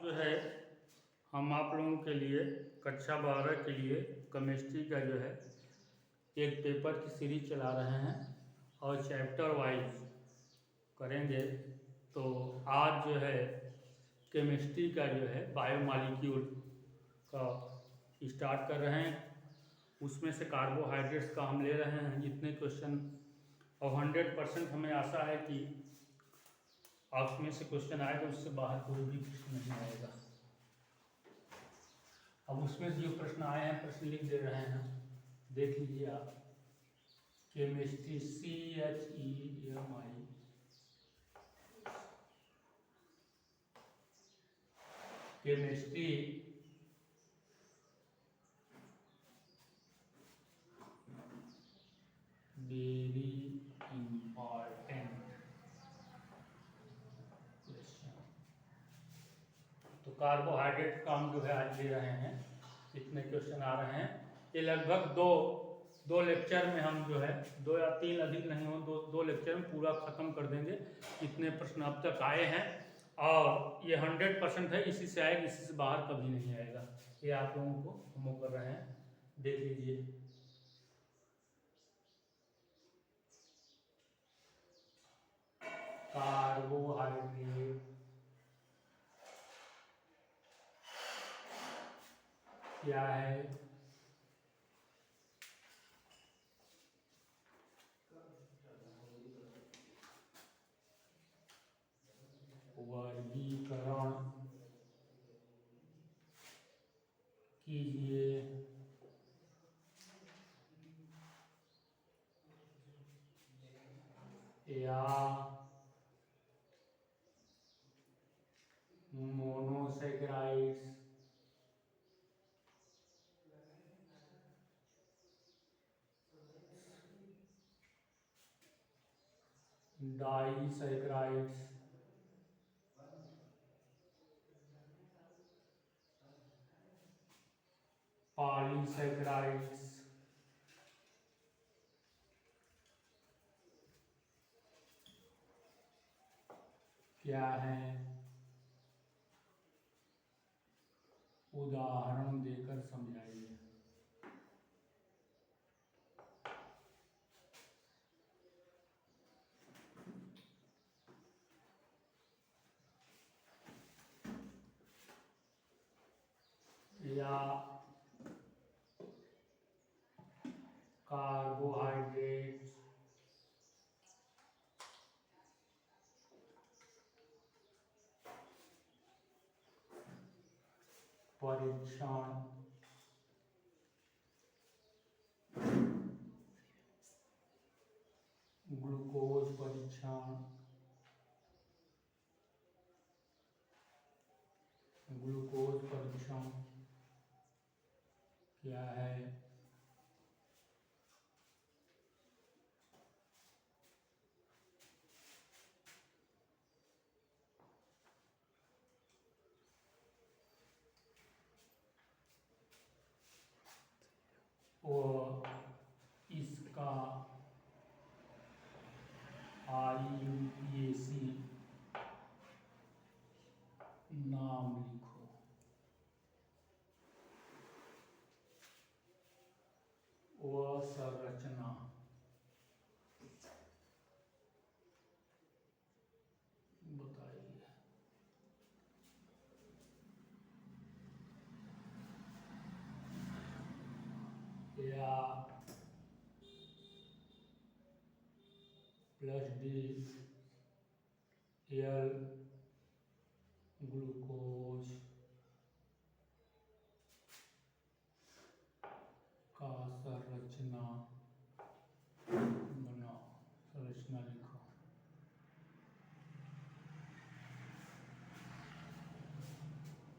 जो है हम आप लोगों के लिए कक्षा 12 के लिए केमिस्ट्री का जो है एक पेपर की सीरीज चला रहे हैं और चैप्टर वाइज करेंगे। तो आज जो है केमिस्ट्री का जो है बायोमॉलिक्यूल का स्टार्ट कर रहे हैं। उसमें से कार्बोहाइड्रेट्स का हम ले रहे हैं जितने क्वेश्चन, और 100% हमें आशा है कि आप उसमें से क्वेश्चन आएगा, उससे बाहर कोई भी प्रश्न नहीं आएगा। अब उसमें जो प्रश्न आए हैं प्रश्न लिख दे रहे हैं, देख लीजिए आप। Chemistry CHEMI, chemistry very important question. तो कार्बोहाइड्रेट का हम जो है आज ले रहे हैं, कितने क्वेश्चन आ रहे हैं। ये लगभग दो लेक्चर में हम जो है 2 या 3 अधिक नहीं हो, दो लेक्चर में पूरा खत्म कर देंगे कितने प्रश्न अब तक आए हैं। और ये 100% है, इसी से आएगा, इसी से बाहर कभी नहीं आएगा। ये आप लोगों को हम कर रहे हैं, देख लीजिए। कार्बोहाइड्रेट क्या है, वर्गीकरण कीजिए। या मोनोसैकेराइड्स, डाइसैकेराइड्स, पॉलीसैकेराइड्स, क्या है, उदाहरण देकर समझाइए। या कार्बोहाइड्रेट परीक्षण, ग्लूकोज परीक्षण, ग्लूकोज परीक्षण क्या है, और इसका IUPAC नाम लिखो। वह संरचना बताइए। या +DL ग्लूकोज का संरचना बनाओ, संरचना लिखो।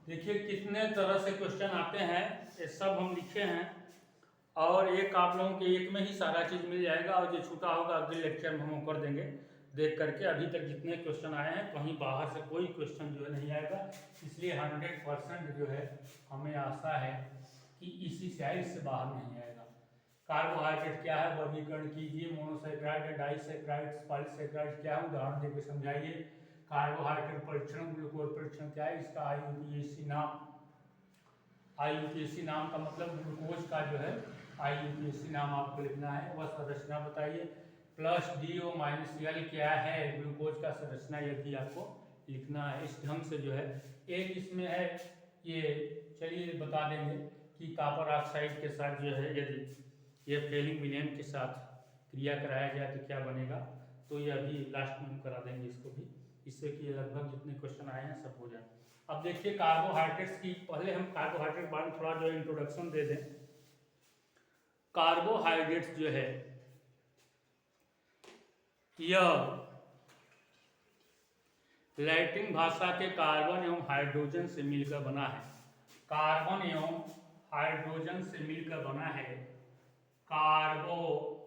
देखिए कितने तरह से क्वेश्चन आते हैं, ये सब हम लिखे हैं, और एक आप लोगों के एक में ही सारा चीज़ मिल जाएगा, और जो छूटा होगा अगले लेक्चर में हम कर देंगे देख करके। अभी तक जितने क्वेश्चन आए हैं कहीं बाहर से कोई क्वेश्चन जो है नहीं आएगा, इसलिए 100% जो है हमें आशा है कि इसी साइड से बाहर नहीं आएगा। कार्बोहाइड्रेट क्या है, वर्गीकरण कीजिए। मोनोसैकेराइड, डाइसैकेराइड्स, पॉलीसैकेराइड क्या है, उदाहरण देकर समझाइए। कार्बोहाइड्रेट परीक्षण, ग्लूकोज परीक्षण क्या है, इसका IUPAC नाम। IUPAC नाम का मतलब ग्लूकोज का जो है IUPAC नाम आपको लिखना है। वह संरचना बताइए। प्लस DO-L क्या है, ग्लूकोज का संरचना, यह भी आपको लिखना है। इस ढंग से जो है एक इसमें है ये, चलिए बता देंगे कि कॉपर ऑक्साइड के साथ जो है यदि ये फेलिंग विलयन के साथ क्रिया कराया जाए तो क्या बनेगा, तो यह भी लास्ट में हम करा देंगे इसको भी, इससे कि लगभग जितने क्वेश्चन आए हैं सब हो जाए। अब देखिए कार्बोहाइड्रेट्स की, पहले हम कार्बोहाइड्रेट बारे में थोड़ा जो इंट्रोडक्शन दे दें। कार्बोहाइड्रेट्स जो है यह लैटिन भाषा के कार्बन एवं हाइड्रोजन से मिलकर बना है। कार्बन एवं हाइड्रोजन से मिलकर बना है कार्बोहाइड्रेट्स।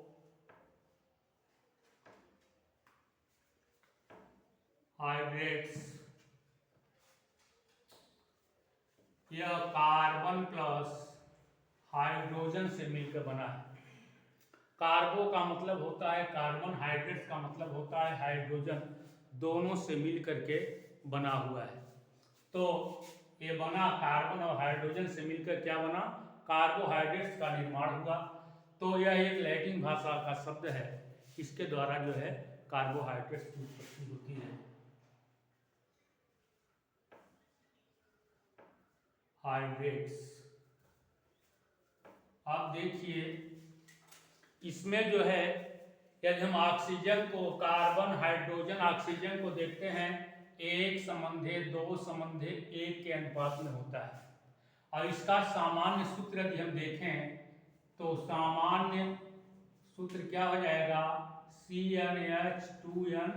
यह कार्बन प्लस हाइड्रोजन से मिलकर बना है। कार्बो का मतलब होता है कार्बन, हाइड्रेट्स का मतलब होता है हाइड्रोजन, दोनों से मिल करके बना हुआ है। तो ये बना कार्बन और हाइड्रोजन से मिलकर क्या बना, कार्बोहाइड्रेट्स का निर्माण हुआ। तो यह एक लैटिन भाषा का शब्द है, इसके द्वारा जो है कार्बोहाइड्रेट्स की उत्पत्ति होती है। हाइड्रेट्स, आप देखिए इसमें जो है यदि हम ऑक्सीजन को, कार्बन हाइड्रोजन ऑक्सीजन को देखते हैं, 1:2:1 के अनुपात में होता है। और इसका सामान्य सूत्र यदि हम देखें तो सामान्य सूत्र क्या हो जाएगा, CnH2n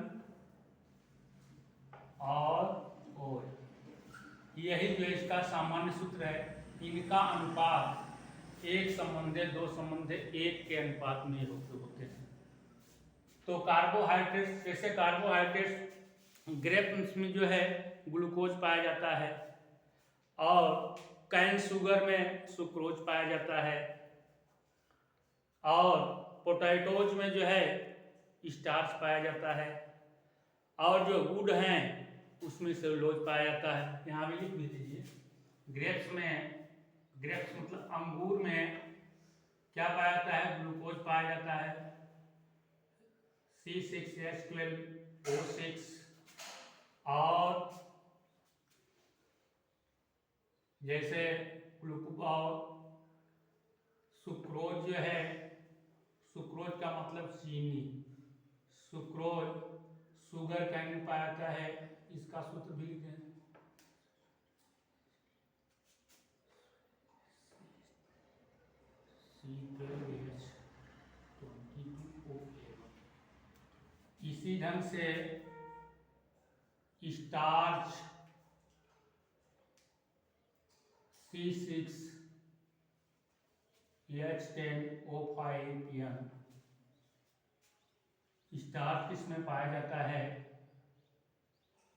और O। यही जो इसका सामान्य सूत्र है। इनका अनुपात 1:2:1 के अनुपात में होते हैं। तो कार्बोहाइड्रेट्स, जैसे कार्बोहाइड्रेट्स ग्रेप्स में जो है ग्लूकोज पाया जाता है, और कैन शुगर में सुक्रोज पाया जाता है, और पोटैटोज में जो है स्टार्च पाया जाता है, और जो गुड़ हैं उसमें सेलुलोज पाया जाता है। यहाँ भी लिख दीजिए, ग्रेप्स में, ग्रेप्स मतलब अंगूर में क्या पाया जाता है, ग्लूकोज पाया जाता है, C6H12O6। और जैसे सुक्रोज जो है, सुक्रोज का मतलब चीनी, सुक्रोज शुगर कैन में पाया जाता है, इसका सूत्र भी लिख दें, C12H22O11। इसी ढंग से स्टार्च C6H10O5N। स्टार्च किसमें पाया जाता है,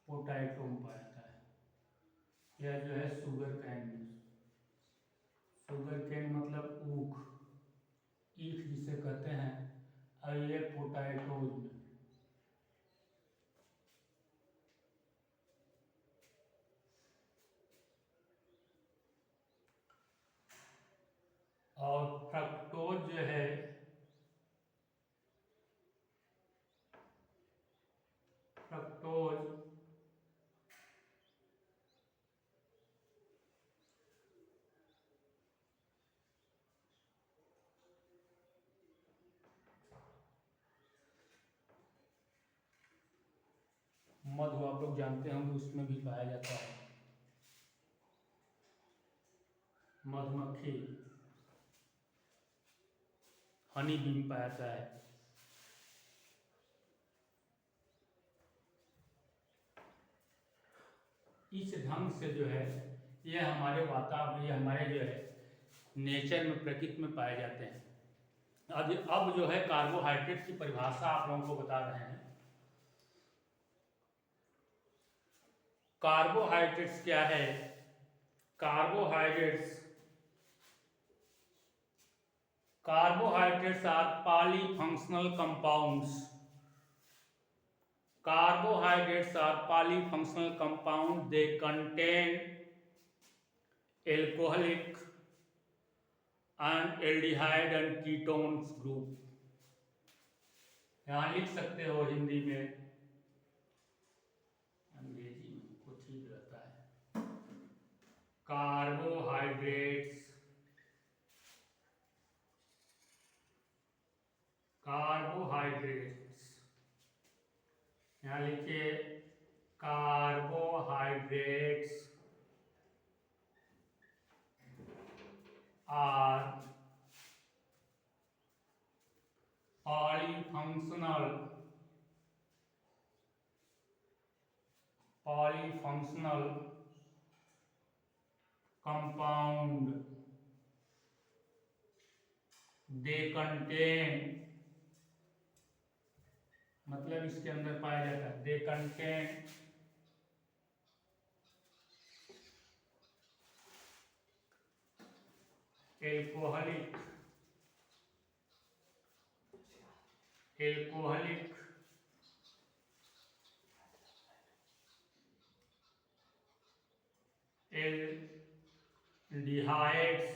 पोटैटो में पाया जाता है। यह जो है शुगर कैन, शुगर कैन मतलब ऊख, ईख जिसे कहते हैं, और ये पोटैटोज में। और फ्रक्टोज जो है, फ्रक्टोज मधु आप लोग जानते होंगे, उसमें भी पाया जाता है। मधुमक्खी, हनी बी में पाया जाता है। इस ढंग से जो है ये हमारे वातावरण, ये हमारे जो है नेचर में, प्रकृति में पाए जाते हैं। अब जो है कार्बोहाइड्रेट की परिभाषा आप लोगों को बता रहे हैं। कार्बोहाइड्रेट्स क्या है, carbohydrates are polyfunctional compounds. Carbohydrates are polyfunctional compound. They contain alcoholic and aldehyde and ketones group. यहाँ लिख सकते हो हिंदी में, अंग्रेजी में को ठीक रहता है। कार्बोहाइड्रेट्स यहाँ लिखिए carbohydrates are polyfunctional compound. They contain, मतलब इसके अंदर पाया जाता है, they contain alcoholic aldehydes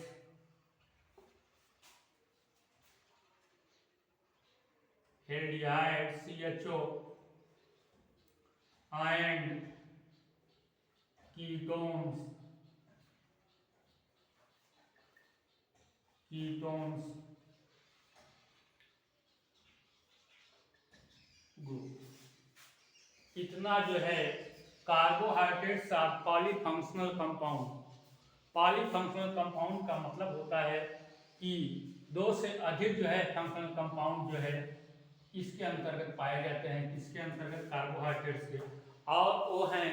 CHO and ketones ग्रुप। इतना जो है carbohydrates are polyfunctional compound. Polyfunctional compound का मतलब होता है कि दो से अधिक जो है फंक्शनल कंपाउंड जो है इसके अंतर्गत पाए जाते हैं। किसके अंतर्गत? कार्बोहाइड्रेट्स के। और वो हैं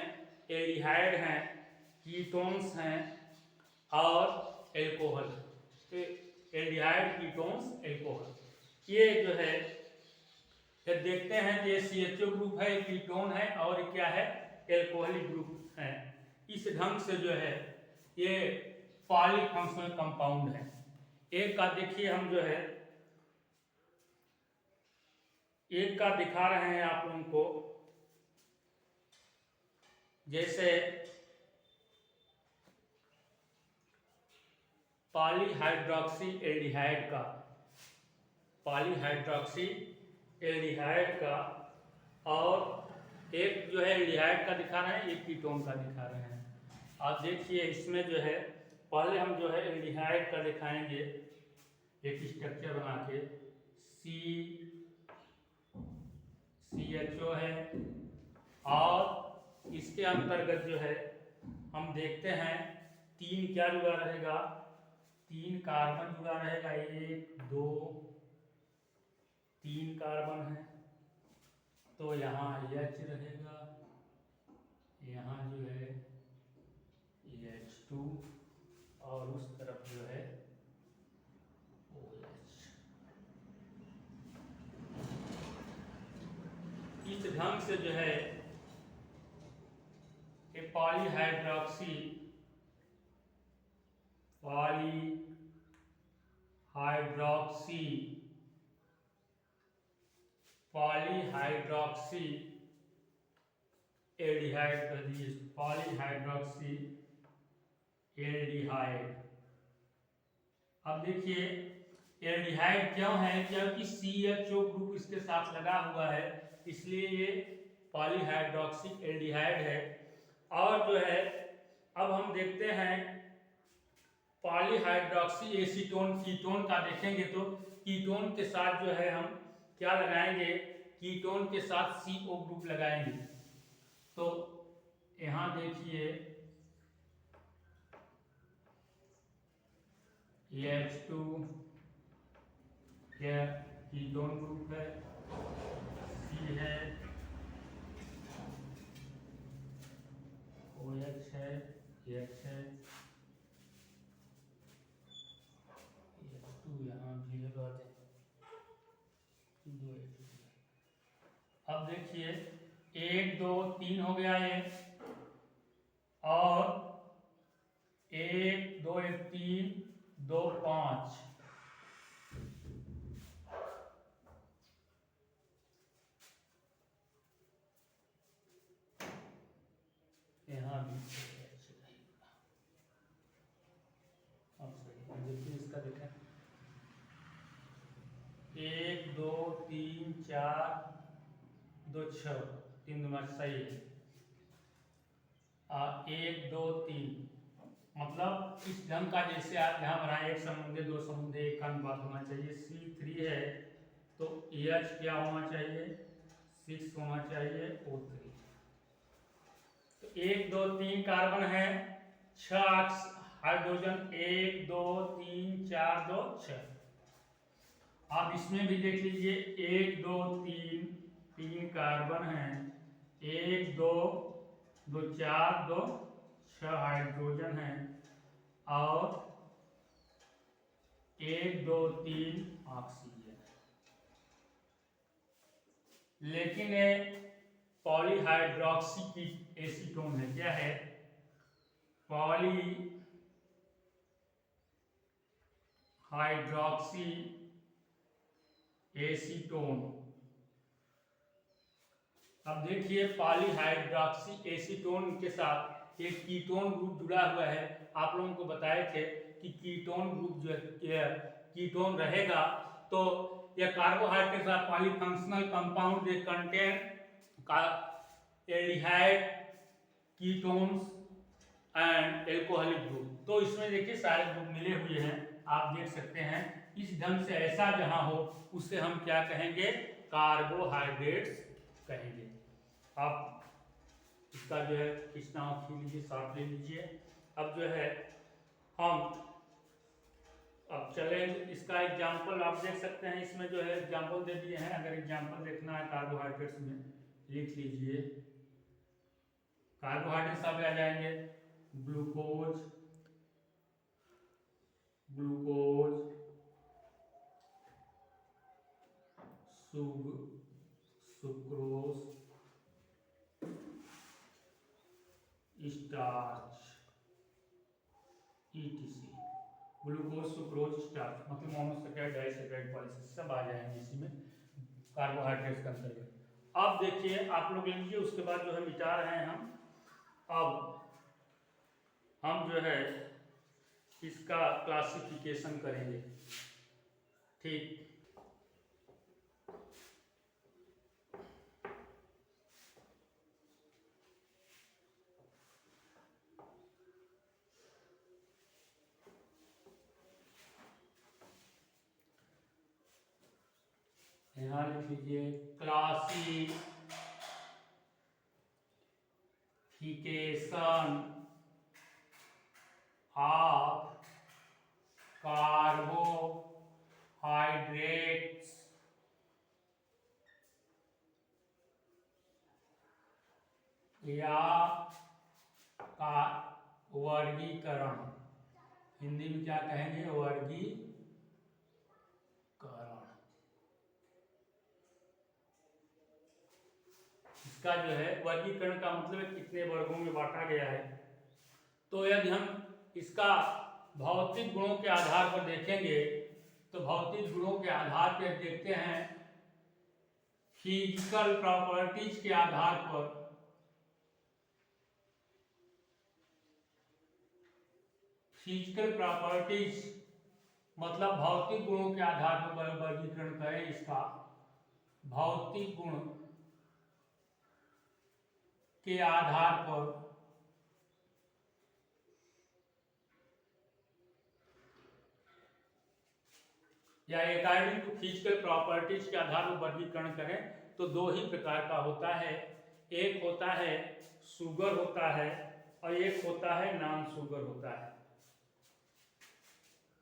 एल्डिहाइड हैं, कीटोन्स हैं और एल्कोहल। एल्डिहाइड, कीटोन्स, एल्कोहल, ये जो है फिर देखते हैं कि ये CHO ग्रुप है, कीटोन है और क्या है? एल्कोहलिक ग्रुप है। इस ढंग से जो है ये पॉलीफंक्शनल कंपाउंड है। एक का देखिए हम जो है एक का दिखा रहे हैं आप लोगों को, जैसे पॉलीहाइड्रोक्सी एल्डिहाइड का, और एक जो है एल्डिहाइड का दिखा रहे हैं, एक कीटोन का दिखा रहे हैं। आप देखिए इसमें जो है पहले हम जो है एल्डिहाइड का दिखाएंगे एक स्ट्रक्चर बना के। CHO है और इसके अंतर्गत जो है हम देखते हैं 3 क्या जुड़ा रहेगा? 3 कार्बन जुड़ा रहेगा। 1 2 3 कार्बन है, तो यहाँ H रहेगा, यहाँ जो है H2 और उस तरफ जो है OH। इस ढंग से जो है ये पॉलीहाइड्रोक्सी एल्डिहाइड कर दीजिए, पॉलीहाइड्रोक्सी एल्डिहाइड। अब देखिए एल्डिहाइड क्यों है? क्योंकि CHO ग्रुप इसके साथ लगा हुआ है, इसलिए ये पॉलीहाइड्रोक्सी एल्डिहाइड है। और जो है अब हम देखते हैं पॉलीहाइड्रोक्सी एसीटोन, कीटोन का देखेंगे तो कीटोन के साथ जो है हम क्या लगाएंगे? कीटोन के साथ CO ग्रुप लगाएंगे। तो यहाँ देखिए H2 क्या कीटोन ग्रुप है, C है, OH है, H है, H2 यहाँ भी लगा दें, 2 H2। अब देखिए 1 2 3 हो गया ये, और 1 2 1 3 2 5, अब सही देखिए, इसका देखें 1 2 3 4 2 6, 3 दूना सही है। 1 2 3 मतलब इस ढंग का, जैसे आप यहाँ बनाए एक समुद्र दो समुद्र एक का अनुपात होना चाहिए। C3 है तो H क्या होना चाहिए, 6 होना चाहिए O3। तो 1 2 3 कार्बन है, 6 हाइड्रोजन, 1 2 3 4 2 6। आप इसमें भी देख लीजिए 1 2 3 3 कार्बन है, 1 2 2 4 2 6 हाइड्रोजन है और 1 2 3 ऑक्सीजन। लेकिन ये पॉलीहाइड्रोक्सी की एसीटोन है। क्या है, पॉली हाइड्रोक्सी एसीटोन। अब देखिए पॉलीहाइड्रोक्सी एसीटोन के साथ एक कीटोन ग्रुप जुड़ा हुआ है। आप लोगों को बताए थे कि कीटोन ग्रुप जो कीटोन रहेगा तो यह कार्बोहाइड्रेट के साथ polyfunctional compound they contain aldehyde, ketones and alcoholic group. तो इसमें देखिए सारे ग्रुप मिले हुए हैं, आप देख सकते हैं। इस ढंग से ऐसा जहां हो उसे हम क्या कहेंगे, कार्बोहाइड्रेट्स कहेंगे। आप इसका जो है खींचना हो खींच लीजिए, साफ ले लीजिए। अब जो है हम अब चलें, इसका एग्जाम्पल आप देख सकते हैं। इसमें जो है एग्जाम्पल दे दिए हैं, अगर एग्जाम्पल देखना है कार्बोहाइड्रेट्स में लिख लीजिए। कार्बोहाइड्रेट्स अब आ जाएंगे, glucose, glucose, sucrose, starch, etc. Glucose, sucrose, starch मतलब मोनोसैकेराइड, डाइसैकेराइड, पॉलीसैकेराइड सब आ जाएंगे इसी में कार्बोहाइड्रेट्स के अंतर्गत। अब देखिए आप लोग लीजिए, उसके बाद जो है मिटा रहे हैं हम। अब हम जो है इसका क्लासिफिकेशन करेंगे, ठीक। यहाँ लिख लीजिए क्लासिफिकेशन ऑफ कार्बोहाइड्रेट्स या का वर्गीकरण। हिंदी में क्या कहेंगे, वर्गीकरण। इसका जो है वर्गीकरण का मतलब है कितने वर्गों में बांटा गया है। तो यदि हम इसका भौतिक गुणों के आधार पर देखेंगे तो भौतिक गुणों के आधार पर देखते हैं, फिजिकल प्रॉपर्टीज के आधार पर, फिजिकल प्रॉपर्टीज मतलब भौतिक गुणों के आधार पर वर्गीकरण करें इसका। भौतिक गुण के आधार पर या अकॉर्डिंग टू फिजिकल प्रॉपर्टीज के आधार पर वर्गीकरण करें तो दो ही प्रकार का होता है। एक होता है शुगर होता है और एक होता है नॉन शुगर होता है।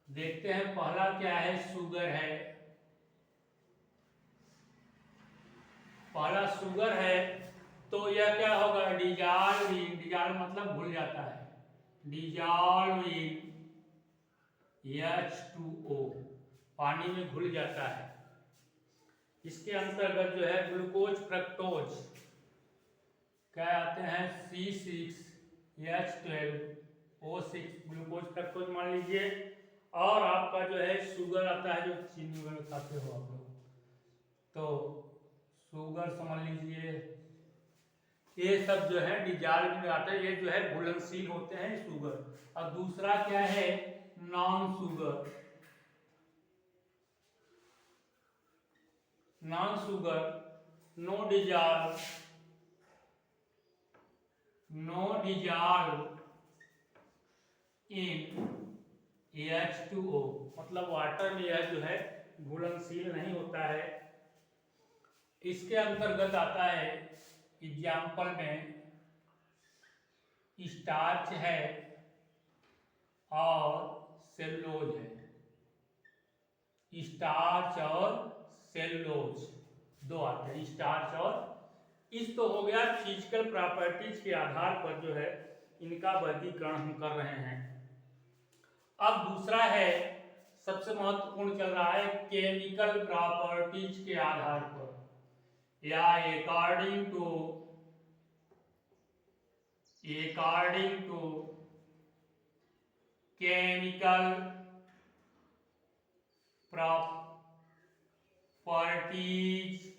देखते हैं पहला क्या है, शुगर है। पहला शुगर है तो यह क्या होगा, डिजॉल्विंग, डिजॉल्व मतलब घुल जाता है, डिजॉल्विंग H2O पानी में घुल जाता है। इसके अंतर्गत जो है ग्लूकोज, फ्रक्टोज क्या आते हैं, C6H12O6 ग्लूकोज फ्रक्टोज मान लीजिए। और आपका जो है शुगर आता है, जो चीनी वगैरह खाते हो आप लोग, तो शुगर समझ लीजिए ये सब जो है डिजॉल्व में आते हैं, ये जो है घुलनशील होते हैं शुगर। और दूसरा क्या है, non sugar. Non sugar no dissolve in H2O, मतलब वाटर में यह जो है घुलनशील नहीं होता है। इसके अंतर्गत आता है एग्जाम्पल में स्टार्च है और सेलुलोज है। स्टार्च और सेलुलोज दो आते हैं, स्टार्च और। इस तो हो गया फिजिकल प्रॉपर्टीज के आधार पर जो है इनका वर्गीकरण हम कर रहे हैं। अब दूसरा है, सबसे महत्वपूर्ण चल रहा है, केमिकल प्रॉपर्टीज के आधार पर या अकॉर्डिंग टू केमिकल प्रॉपर्टीज।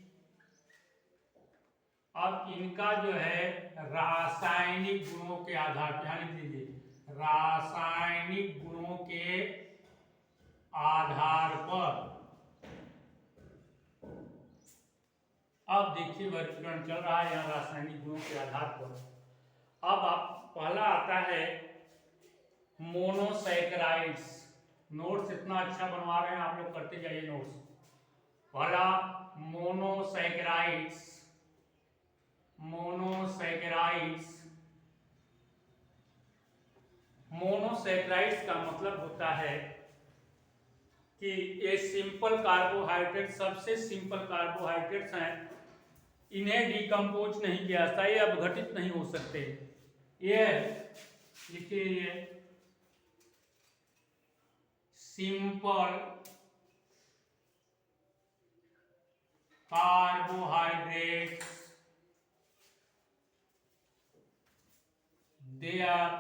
अब इनका जो है रासायनिक गुणों के आधार पर, ध्यान दीजिए, रासायनिक गुणों के आधार पर। अब देखिए वर्गीकरण चल रहा है यहाँ रासायनिक गुणों के आधार पर। अब आप पहला आता है मोनोसैकेराइड्स। नोट्स इतना अच्छा बनवा रहे हैं आप लोग, करते जाइए नोट्स। पहला मोनोसैकेराइड्स। मोनोसैकेराइड्स का मतलब होता है कि ये सिंपल कार्बोहाइड्रेट, सबसे सिंपल कार्बोहाइड्रेट्स हैं, इन्हें डिकम्पोज नहीं किया जाता, ये अपघटित नहीं हो सकते। ये लिखिए, ये simple carbohydrates, they are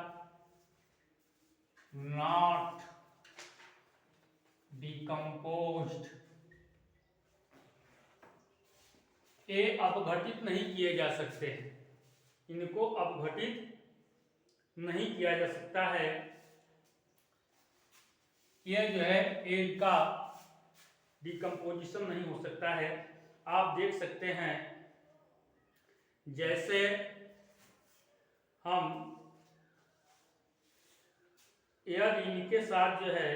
not decomposed। ये अपघटित नहीं किए जा सकते हैं, इनको अपघटित नहीं किया जा सकता है। यह जो है इनका डिकम्पोजिशन नहीं हो सकता है। आप देख सकते हैं, जैसे हम यदि इनके साथ जो है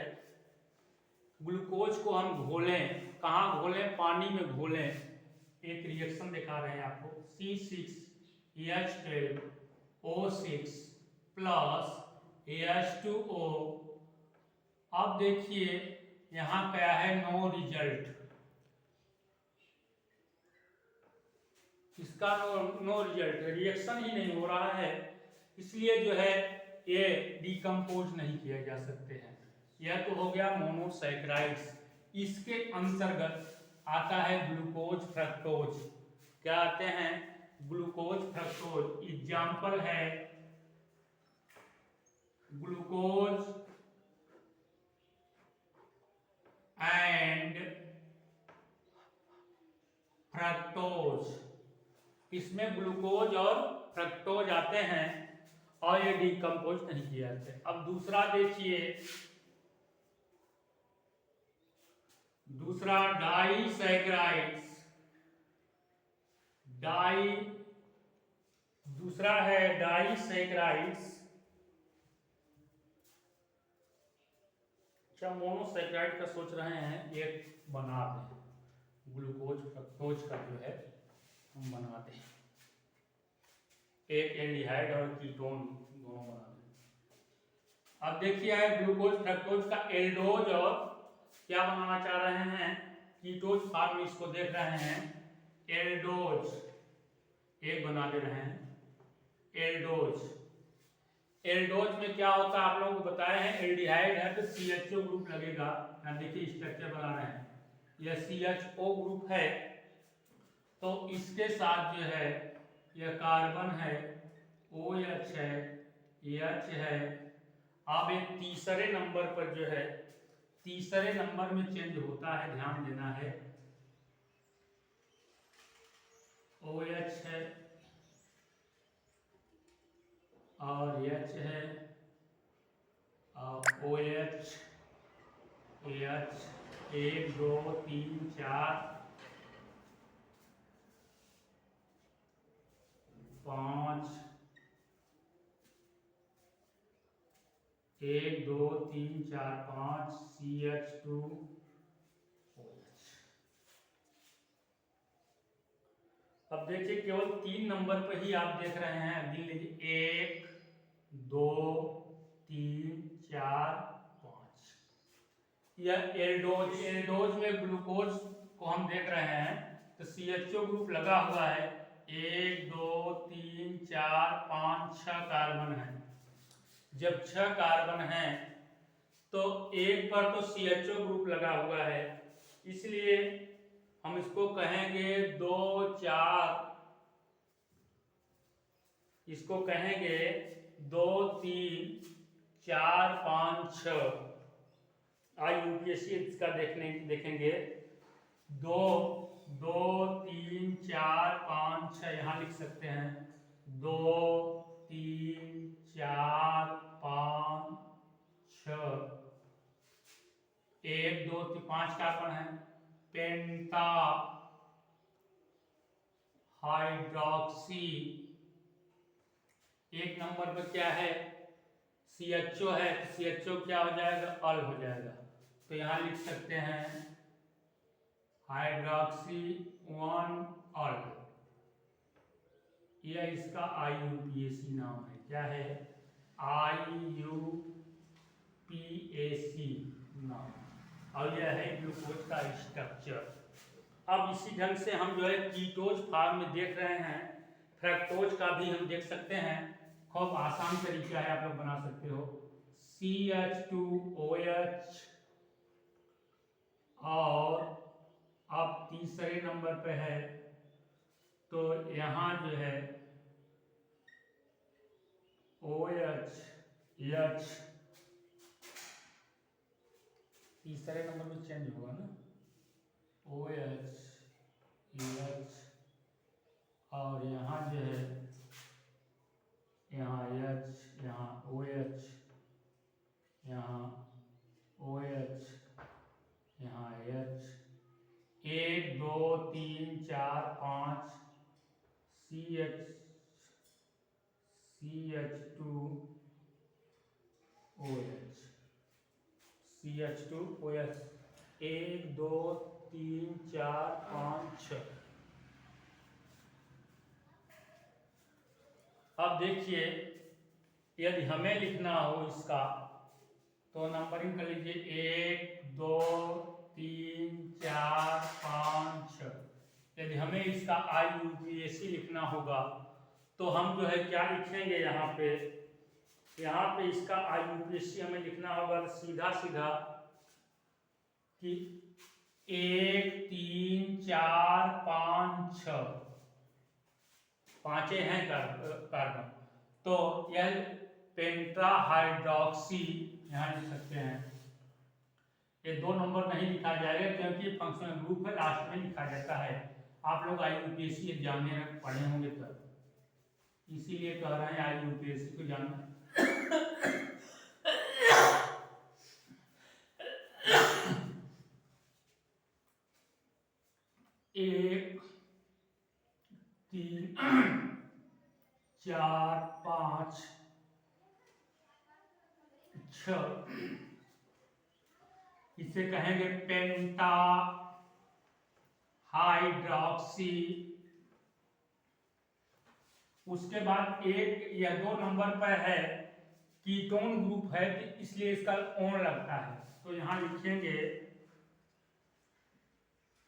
ग्लूकोज को हम घोलें, कहाँ घोलें, पानी में घोलें, एक रिएक्शन दिखा रहे हैं आपको, C6H12O6 प्लस H2O। अब देखिए यहाँ क्या है, नो रिजल्ट, इसका नो रिजल्ट, रिएक्शन ही नहीं हो रहा है, इसलिए जो है ये डिकम्पोज नहीं किया जा सकते हैं। यह तो हो गया मोनोसैकेराइड्स। इसके अंतर्गत आता है ग्लूकोज फ्रक्टोज। क्या आते हैं, ग्लूकोज फ्रक्टोज। एग्जाम्पल है ग्लूकोज एंड फ्रक्टोज। इसमें ग्लूकोज और फ्रक्टोज आते हैं और ये डिकम्पोज नहीं किए जाते। अब दूसरा देखिए, दूसरा डाइसैकेराइड्स। दूसरा है डाइसैकेराइड्स। क्या मोनोसैकेराइड का सोच रहे हैं, एक बना दें, ग्लूकोज फ्रक्टोज का जो है हम बना दें, एक एल्डिहाइड और कीटोन दोनों बना दें। अब देखिए है ग्लूकोज फ्रक्टोज का एल्डोज और क्या बनाना चाह रहे हैं, कीटोज फॉर्म, इसको देख रहे हैं, एल्डोज एक बना दे रहे हैं, एल्डोज। एल्डोज में क्या होता है आप लोगों को बताए हैं, एल्डिहाइड है तो CHO ग्रुप लगेगा। यहाँ देखिए स्ट्रक्चर बना रहे हैं, यह CHO ग्रुप है, तो इसके साथ जो है यह कार्बन है, OH है, H है। अब एक तीसरे नंबर पर जो है, तीसरे नंबर में चेंज होता है, ध्यान देना है, OH है, और H है और OH, H 1 2 3 4 5 1 2 3 4 5 CH2 OH। अब देखिए केवल 3 नंबर पर ही आप देख रहे हैं। गिन लीजिए 1 2 3 4 5। यह एल्डोज, एल्डोज में ग्लूकोज को हम देख रहे हैं तो CHO ग्रुप लगा हुआ है। 1 2 3 4 5 6 कार्बन है। जब 6 कार्बन है तो एक पर तो CHO ग्रुप लगा हुआ है, इसलिए हम इसको कहेंगे 2 4, इसको कहेंगे 2 3 4 5 6। आज यूपीएससी इसका देखेंगे 2 2 3 4 5 6 यहाँ लिख सकते हैं। 2 3 4 5 6 1 2 3 5 कार्बन है। पेंटा हाइड्रोक्सी, एक नंबर पर क्या है CHO है, CHO क्या हो जाएगा अल हो जाएगा। तो यहाँ लिख सकते हैं हाइड्रोक्सी 1 अल। यह इसका IUPAC नाम है। क्या है IUPAC नाम, और यह है ग्लूकोज का स्ट्रक्चर। अब इसी ढंग से हम जो है कीटोज फॉर्म में देख रहे हैं, फ्रक्टोज का भी हम देख सकते हैं। खूब आसान तरीका है, आप लोग बना सकते हो। CH2OH और अब तीसरे नंबर पे है तो यहाँ जो है OH H, तीसरे नंबर में चेंज होगा ना, OH H और यहाँ जो है यहाँ H, यहाँ OH, यहाँ OH, यहाँ H, 1 2 3 4 5 CH2OH, CH2OH 1 2 3 4 5 6। अब देखिए यदि हमें लिखना हो इसका तो नंबरिंग कर लीजिए 1 2 3 4 5 6। यदि हमें इसका IUPAC लिखना होगा तो हम जो है क्या लिखेंगे यहाँ पे इसका IUPAC हमें लिखना होगा तो सीधा सीधा कि 1 3 4 5 6, पांचे हैं कार्बन, तो यह पेंटा हाइड्रोक्सी यहाँ लिख सकते हैं। ये 2 नंबर नहीं लिखा जाएगा क्योंकि फंक्शनल ग्रुप है, लास्ट में लिखा जाता है। आप लोग IUPAC एग्जाम में पढ़े होंगे तब, इसीलिए कह रहे हैं IUPAC को जानना। 1 3 4 5 6, इसे कहेंगे पेंटा हाइड्रोक्सी। उसके बाद 1 या 2 नंबर पर है कीटोन ग्रुप है तो इसलिए इसका ओन लगता है, तो यहां लिखेंगे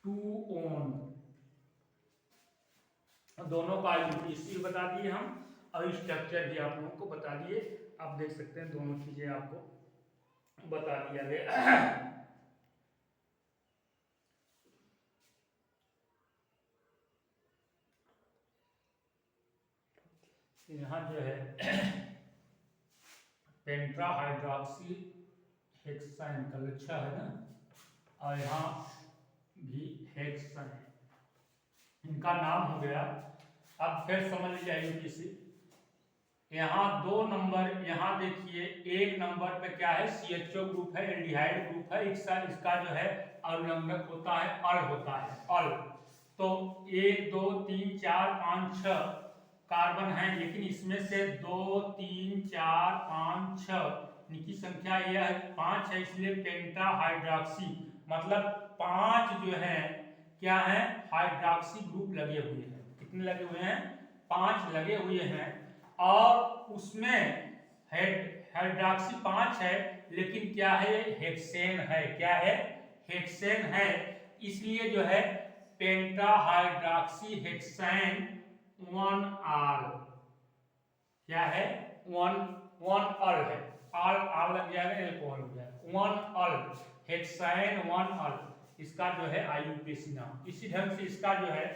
2 ओन। दोनों का IUPAC बता दिए हम और स्ट्रक्चर भी आप लोगों को बता दिए। आप देख सकते हैं दोनों चीजें आपको बता दिया गया। यहाँ जो है पेंट्रा हाइड्रोक्सी हेक्साइन का लच्छा है ना, और यहाँ भी हेक्साइन, इनका नाम हो गया। अब फिर समझ लीजिए IUPAC यहाँ 2 नंबर, यहाँ देखिए 1 नंबर पे क्या है, CHO ग्रुप है, एल्डिहाइड ग्रुप है, इसका जो है अनुलंबक होता है अल होता है अल। तो 1 2 3 4 5 6 कार्बन है, लेकिन इसमें से 2 3 4 5 6 इनकी संख्या यह है 5 है, इसलिए पेंटा हाइड्रॉक्सी, मतलब 5 जो है क्या है, हाइड्रॉक्सी ग्रुप लगे हुए हैं। कितने लगे हुए हैं, 5 लगे हुए हैं। और उसमें हाइड्रॉक्सी 5 है, लेकिन क्या है, हेक्सेन है, क्या है, हेक्सेन है, इसलिए जो है पेंटा हाइड्रॉक्सी हेक्सेन 1R, क्या है, 1 है, आल लग जाएगा, एल्कोहल हो जाएगा, 1 हेक्सेन 1, इसका जो है IUPAC नाम। इसी ढंग से इसका जो है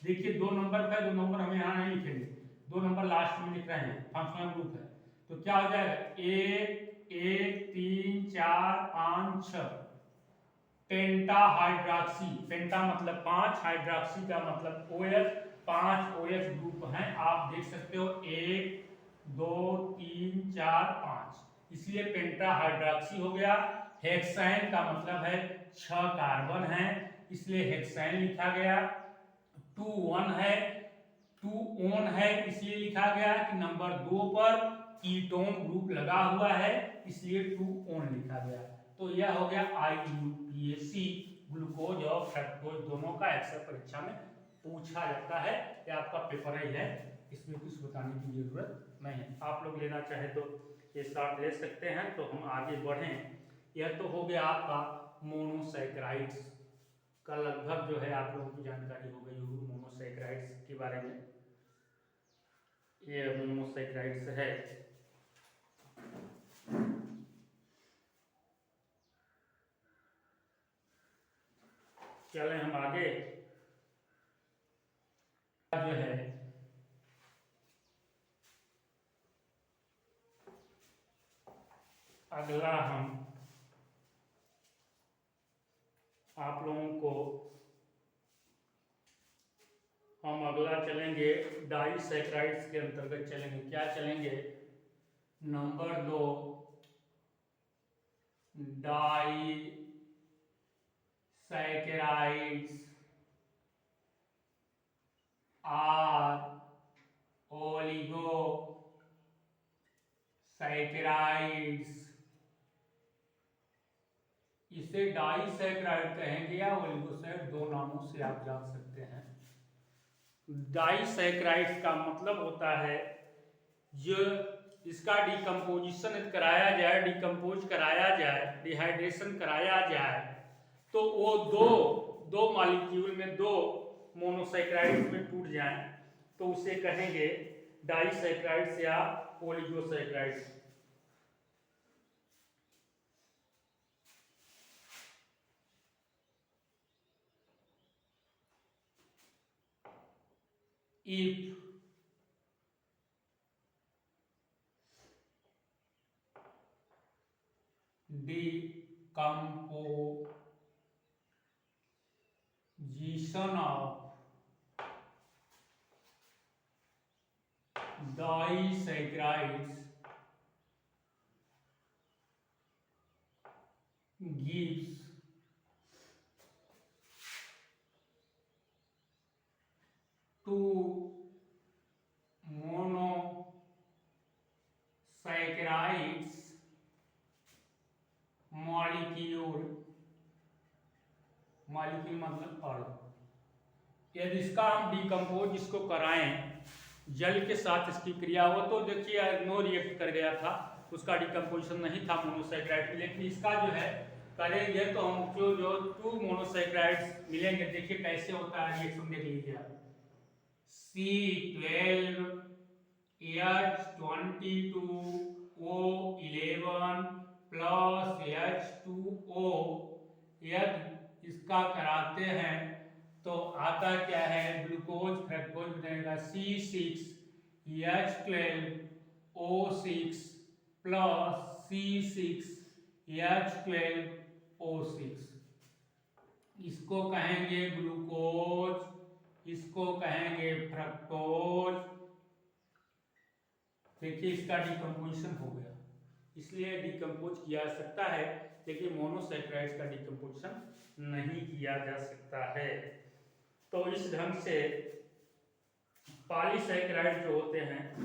देखिए 2 नंबर का, 2 नंबर हमें यहाँ नहीं लिखेंगे, 2 नंबर लास्ट में लिख रहे हैं, फंक्शनल ग्रुप है, तो क्या हो जाएगा 1 1 3 4 5 6 पेंटा हाइड्रॉक्सी, पेंटा मतलब 5, हाइड्रॉक्सी का मतलब OH, 5 OH ग्रुप हैं, आप देख सकते हो 1 2 3 4 5, इसलिए पेंटा हाइड्रॉक्सी हो गया। हेक्सेन का मतलब है 6 कार्बन है, इसलिए हेक्सेन लिखा गया। 2 1 है, 2 ओन है, इसलिए लिखा गया कि नंबर 2 पर कीटोन ग्रुप लगा हुआ है, इसलिए 2 ओन लिखा गया। तो यह हो गया IUPAC, ग्लूकोज और फ्रक्टोज दोनों का अक्सर परीक्षा में पूछा जाता है, ये आपका पेपर ही है, इसमें कुछ बताने की जरूरत नहीं है। आप लोग लेना चाहे तो ये साथ ले सकते हैं। तो हम आगे बढ़ें, यह तो हो गया आपका मोनोसैकेराइड्स का, लगभग जो है आप लोगों की जानकारी हो गई होगी मोनोसैकेराइड्स के बारे में। ये मोनोसैकेराइड्स है। चलें हम आगे, जो है अगला हम आप लोगों को अगला चलेंगे डाइसैकेराइड्स के अंतर्गत चलेंगे। क्या चलेंगे, नंबर 2 डाइसैकेराइड्स आर ओलिगोसैकेराइड्स, इसे डाइसैकेराइड कहेंगे या ओलिगोसैकेराइड, दो नामों से आप जान सकते हैं। डाइसैकेराइड्स का मतलब होता है जो इसका डिकम्पोजिशन कराया जाए, डिकम्पोज कराया जाए, डिहाइड्रेशन कराया जाए, तो वो दो मॉलिक्यूल में, 2 मोनोसैकेराइड्स में टूट जाए, तो उसे कहेंगे डाइसैकेराइड्स या oligosaccharides. If decomposition of disaccharides gives two monosaccharides molecule मतलब अणु, यदि इसका हम डिकम्पोज इसको कराएं, जल के साथ इसकी क्रिया हो, तो देखिए नो रिएक्ट कर गया था, उसका डिकम्पोजिशन नहीं था मोनोसैकेराइड, लेकिन इसका जो है करेंगे तो हमको जो 2 मोनोसैकेराइड्स मिलेंगे। देखिए कैसे होता है रिएक्शन, देख लीजिए आप, C12H22O11 प्लस H2O, यदि इसका कराते हैं तो आता क्या है, ग्लूकोज फ्रक्टोज बनेगा C6H12O6 प्लस C6H12O6, इसको कहेंगे ग्लूकोज, इसको कहेंगे फ्रक्टोज, देखिए इसका डिकम्पोजिशन हो गया, इसलिए डिकम्पोज किया जा सकता है, लेकिन मोनोसैकेराइड्स का डिकम्पोजिशन नहीं किया जा सकता है। तो इस ढंग से पॉलीसैकेराइड जो होते हैं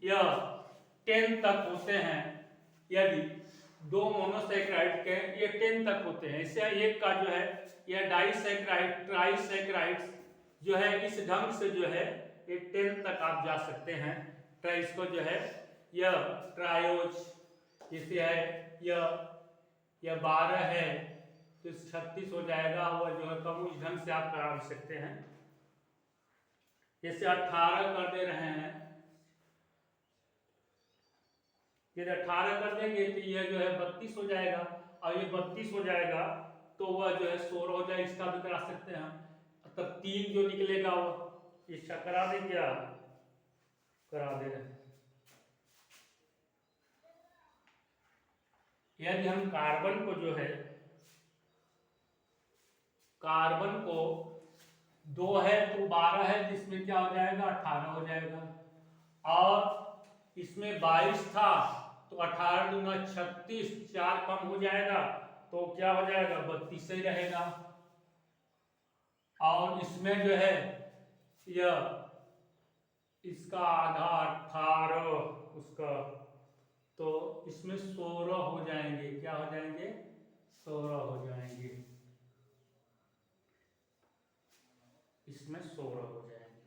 यह 10 तक होते हैं। यदि दो मोनोसैकेराइड के ये 10 तक होते हैं, इससे एक का जो है यह डाइसैकेराइड ट्राइसैकेराइड्स जो है इस ढंग से जो है ये 10 तक आप जा सकते हैं। तो इसको जो है यह ट्रायोज जैसे है यह 12 है तो 36 हो जाएगा, वह जो है कम उस ढंग से आप करा सकते हैं। जैसे 18 कर दे रहे हैं, यदि 18 कर देंगे तो यह जो है 32 हो जाएगा, और ये 32 हो जाएगा तो वह जो है 16 हो जाएगा, इसका भी करा सकते हैं। तब 3 जो निकलेगा वो इसका करा दे, क्या करा दे रहे हैं। यदि हम कार्बन को जो है कार्बन को 2 है तो 12 है, जिसमें क्या हो जाएगा 18 हो जाएगा, और इसमें 22 था तो 18 दूना 36, 4 कम हो जाएगा तो क्या हो जाएगा 32 ही रहेगा। और इसमें जो है यह इसका आधा 18 उसका, तो इसमें 16 हो जाएंगे, क्या हो जाएंगे 16 हो जाएंगे, इसमें 16 हो जाएंगे।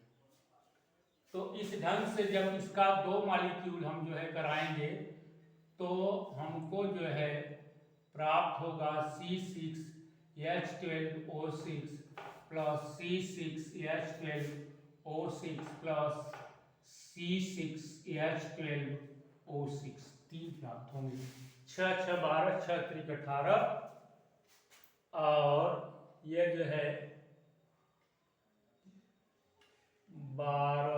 तो इस ढंग से जब इसका 2 मॉलिक्यूल हम जो है कराएंगे तो हमको जो है प्राप्त होगा C6H12O6 plus C6H12O6 plus C6H12O6, 3 प्राप्त होंगे। 6 6 12, 6 3 18, और ये जो है 12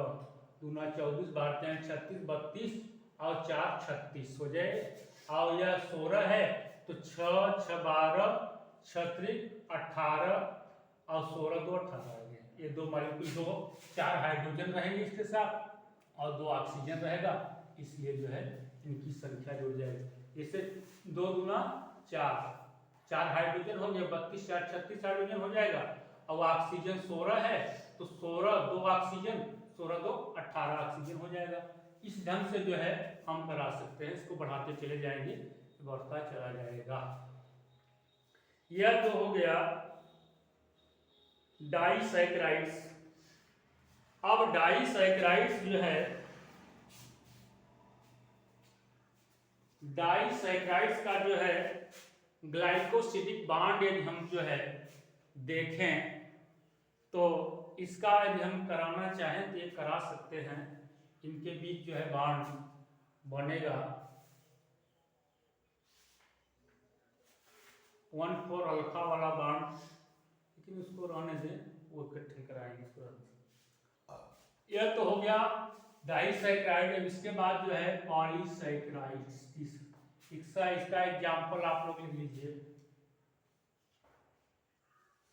दूना 24, 12 36, 32 और 4 36 हो जाए, और यह 16 है तो 6 6 12, 6 3 18 और 16 2 18 रहेंगे। ये 2 मॉलिक्यूल 2 4 हाइड्रोजन रहेंगे इसके साथ और 2 ऑक्सीजन रहेगा, इसलिए जो है इनकी संख्या जुड़ जाएगी। इससे 2 दूना 4 हाइड्रोजन हो गया, 32 4 36 हाइड्रोजन हो जाएगा, और ऑक्सीजन 16 है तो 16 2 ऑक्सीजन, 16 2 18 ऑक्सीजन हो जाएगा। इस ढंग से जो है हम करा सकते हैं, इसको बढ़ाते चले जाएंगे, बढ़ता चला जाएगा। यह तो हो गया डाइसैकेराइड्स। अब डाइसैकेराइड्स जो है, डाइसैकेराइड्स का जो है ग्लाइकोसिडिक बॉन्ड यदि हम जो है देखें तो इसका यदि हम कराना चाहें तो ये करा सकते हैं। इनके बीच जो है बॉन्ड बनेगा 1,4 अल्फा वाला बॉन्ड, लेकिन उसको रहने दें, वो इकट्ठे कराएंगे इसको। यह तो हो गया डाइसैकेराइड। इसके बाद जो है पॉलीसैकेराइड्स, इसका एग्जाम्पल आप लोग लिख लीजिए,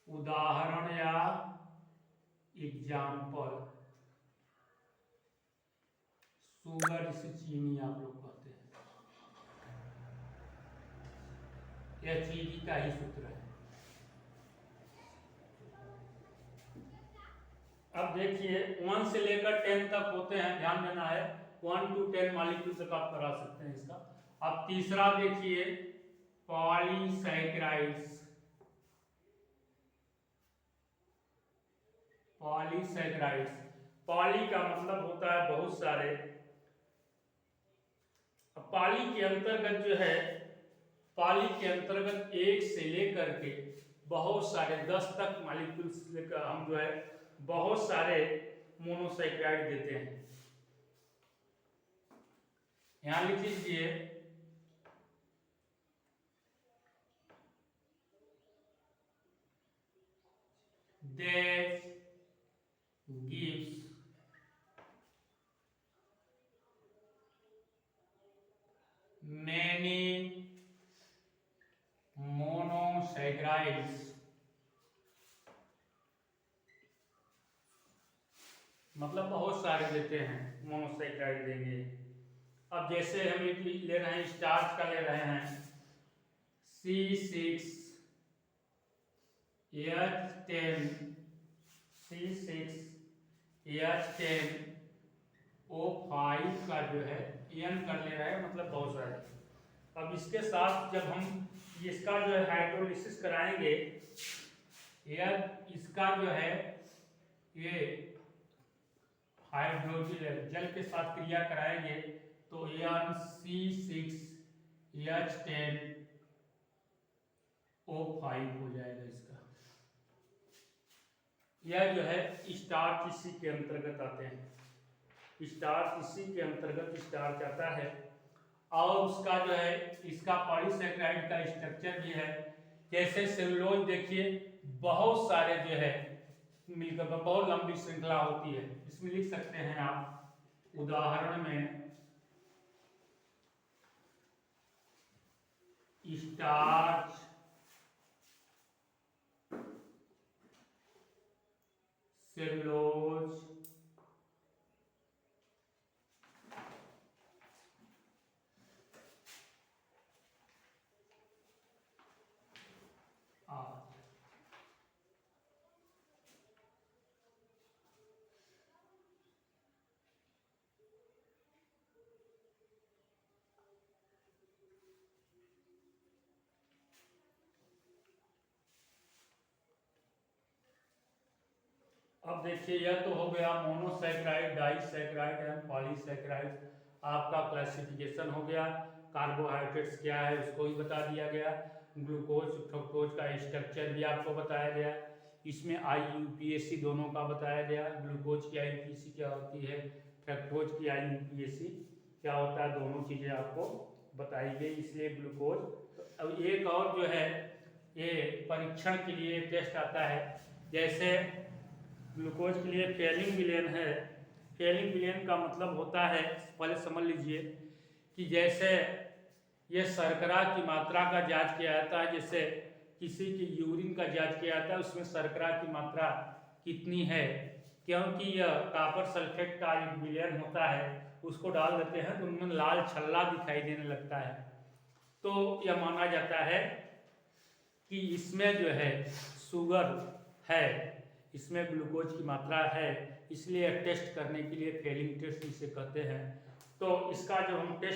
उदाहरण या एग्जाम्पल। शुगर जिसे चीनी आप लोग कहते हैं, यह चीनी का ही सूत्र है। अब देखिए 1 से लेकर 10 तक होते हैं, ध्यान देना है, 1 to 10 मॉलिक्यूल तक आप करा सकते हैं इसका। अब तीसरा देखिए पॉलीसैकेराइड्स। पॉलीसैकेराइड्स, पॉली का मतलब होता है बहुत सारे। पॉली के अंतर्गत जो है, पॉली के अंतर्गत 1 से लेकर के बहुत सारे 10 तक मॉलिक्यूल्स लेकर हम जो है बहुत सारे मोनोसैकेराइड देते हैं। यहां लिख लीजिए that gives many monosaccharides, मतलब बहुत सारे देते हैं मोनोसैकेराइड देंगे। अब जैसे हम एक ले रहे हैं, स्टार्च का ले रहे हैं, C6H10 O5 का जो है N कर ले रहे हैं, मतलब बहुत सारे। अब इसके साथ जब हम इसका जो है हाइड्रोलिसिस कराएंगे, या इसका जो है ये हाइड्रोजन जल के साथ क्रिया कराएंगे तो NC6H10O5 हो जाएगा इसका। यह जो है स्टार्च इसी के अंतर्गत आते हैं, स्टार्च इसी के अंतर्गत स्टार्च आता है। और उसका जो है इसका पॉलीसेकेराइड का स्ट्रक्चर भी है। जैसे सेलुलोज देखिए बहुत सारे जो है मिलकर बहुत लंबी श्रृंखला होती है। इसमें लिख सकते हैं आप उदाहरण में स्टार्च, सेलुलोज, अब देखिए यह तो हो गया मोनोसैकेराइड, डाइसैकेराइड एंड पॉलीसैकेराइड। आपका क्लासिफिकेशन हो गया। कार्बोहाइड्रेट्स क्या है उसको भी बता दिया गया। ग्लूकोज फ्रक्टोज का स्ट्रक्चर भी आपको बताया गया। इसमें IUPAC दोनों का बताया गया। ग्लूकोज की IUPAC क्या होती है, फ्रक्टोज की IUPAC क्या होता है, दोनों चीज़ें आपको बताई गई। इसलिए ग्लूकोज। अब एक और जो है ये परीक्षण के लिए टेस्ट आता है। जैसे ग्लूकोज के लिए फैलिंग विलेन है। फैलिंग विलेन का मतलब होता है, पहले समझ लीजिए कि जैसे ये शर्करा की मात्रा का जांच किया जाता है, जैसे किसी की यूरिन का जांच किया जाता है, उसमें शर्करा की मात्रा कितनी है, क्योंकि यह कॉपर सल्फेट का एक विलेन होता है, उसको डाल देते हैं तो उनमें लाल छल्ला दिखाई देने लगता है। तो यह माना जाता है कि इसमें जो है शुगर है, इसमें ग्लूकोज की मात्रा है, इसलिए टेस्ट करने के लिए फैलिंग टेस्ट इसे कहते हैं। तो इसका जब हम टेस्ट